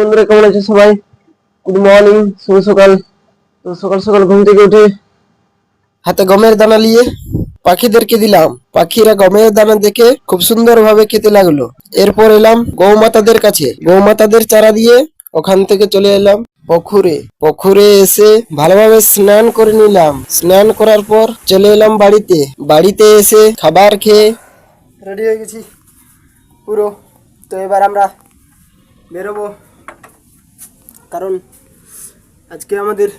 বন্ধুরা কেমন আছে সবাই? গুড মর্নিং, শুভ সকাল। তো সকাল সকাল ঘুম থেকে উঠে হাতে গমের দানা নিয়ে পাখিদেরকে দিলাম। পাখিরা গমের দানা দেখে খুব সুন্দর ভাবে খেতে লাগলো। এরপর এলাম গৌমাতাদের কাছে, গৌমাতাদের চারা দিয়ে ওখান থেকে চলে এলাম পুকুরে। পুকুরে এসে ভালোভাবে স্নান করে নিলাম। স্নান করার পর চলে এলাম বাড়িতে। বাড়িতে এসে খাবার খেয়ে রেডি হয়ে গেছি পুরো। তো এবার আমরা বেরোবো, কারণ আজকে আমাদের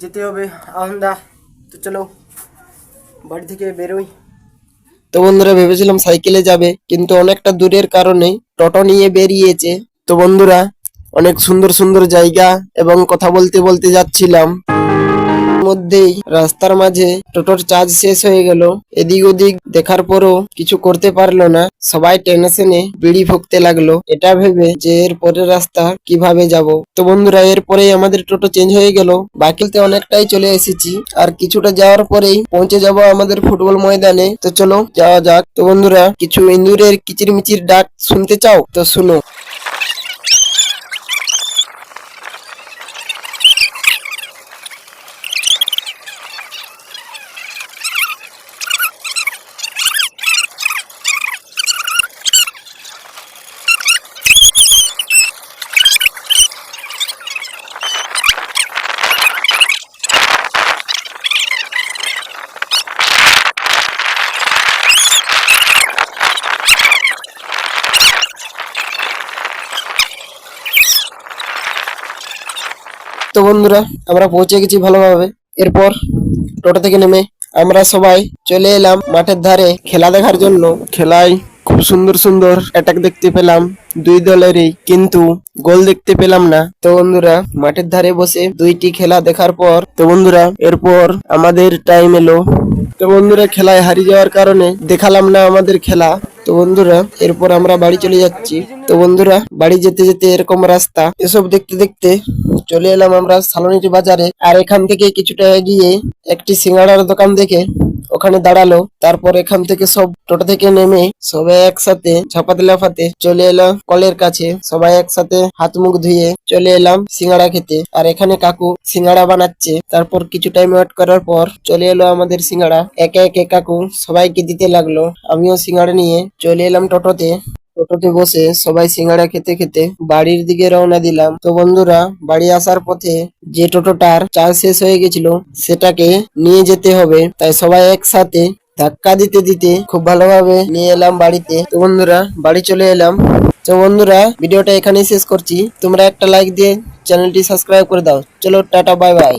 যেতে হবে আহন্দা। তো চলো বাড়ি থেকে বেরোই। তো বন্ধুরা ভেবেছিলাম সাইকেলে যাবে, কিন্তু অনেকটা দূরের কারণে টোটো নিয়ে বেরিয়েছে। তো বন্ধুরা অনেক সুন্দর সুন্দর জায়গা এবং কথা বলতে বলতে যাচ্ছিলাম, মধ্যেই রাস্তার মাঝে টোটোর চার্জ শেষ হয়ে গেল। এদিক ওদিক দেখার পরও কিছু করতে পারলো না। সবাই টেনশনে বিড়ি ফুঁকতে লাগলো, এটা ভেবে যে এর পরের রাস্তা কিভাবে যাব। তো বন্ধুরা এরপরেই আমাদের টোটো চেঞ্জ হয়ে গেল। বাকিতে অনেকটাই চলে এসেছি, আর কিছুটা যাওয়ার পরেই পৌঁছে যাব আমাদের ফুটবল ময়দানে। তো চলো যাওয়া যাক। তো বন্ধুরা কিছু ইঁদুরের কিচিরমিচির ডাক শুনতে চাও? তো শুনো। তো বন্ধুরা আমরা পৌঁছে গেছি ভালোভাবে। এরপর টোটো থেকে নেমে আমরা সবাই চলে এলাম মাঠের ধারে খেলা দেখার জন্য। খেলায় খুব সুন্দর সুন্দর অ্যাটাক দেখতে পেলাম দুই দলেরই, কিন্তু গোল দেখতে পেলাম না। তো বন্ধুরা মাঠের ধারে বসে দুইটি খেলা দেখার পর এরপর আমাদের টাইম এলো। তো বন্ধুরা খেলায় হারিয়ে যাওয়ার কারণে দেখালাম না আমাদের খেলা। তো বন্ধুরা এরপর আমরা বাড়ি চলে যাচ্ছি। তো বন্ধুরা বাড়ি যেতে যেতে এরকম রাস্তা, এসব দেখতে দেখতে চলে এলাম আমরা সালনিটি বাজারে। আর এখান থেকে কিছুটা এগিয়ে একটি সিঙ্গাড়ার দোকান দেখে ওখানে দাঁড়ালো। তারপর এখান থেকে সব টোটো থেকে নেমে সবাই একসাথে ঝাপাতে লাফাতে চলে এলাম কলের কাছে। সবাই একসাথে হাত মুখ ধুয়ে চলে এলাম সিঙ্গাড়া খেতে। আর এখানে কাকু সিঙ্গাড়া বানাচ্ছে। তারপর কিছু টাইম ওয়েট করার পর চলে এলো আমাদের সিঙ্গাড়া। একে একে কাকু সবাইকে দিতে লাগলো। আমিও সিঙ্গাড়া নিয়ে চলে এলাম টোটোতে। টোটোতে বসে সবাই সিঙ্গাড়া খেতে খেতে বাড়ির দিকে রওনা দিলাম। তো বন্ধুরা বাড়ি আসার পথে যে টোটোটার চার্জ শেষ হয়ে গেছিল সেটাকে নিয়ে যেতে হবে, তাই সবাই একসাথে ধাক্কা দিতে দিতে খুব ভালোভাবে নিয়ে এলাম বাড়িতে। তো বন্ধুরা বাড়ি চলে এলাম। তো বন্ধুরা ভিডিওটা এখানেই শেষ করছি। তোমরা একটা লাইক দিয়ে চ্যানেলটি সাবস্ক্রাইব করে দাও। চলো টাটা, বাই বাই।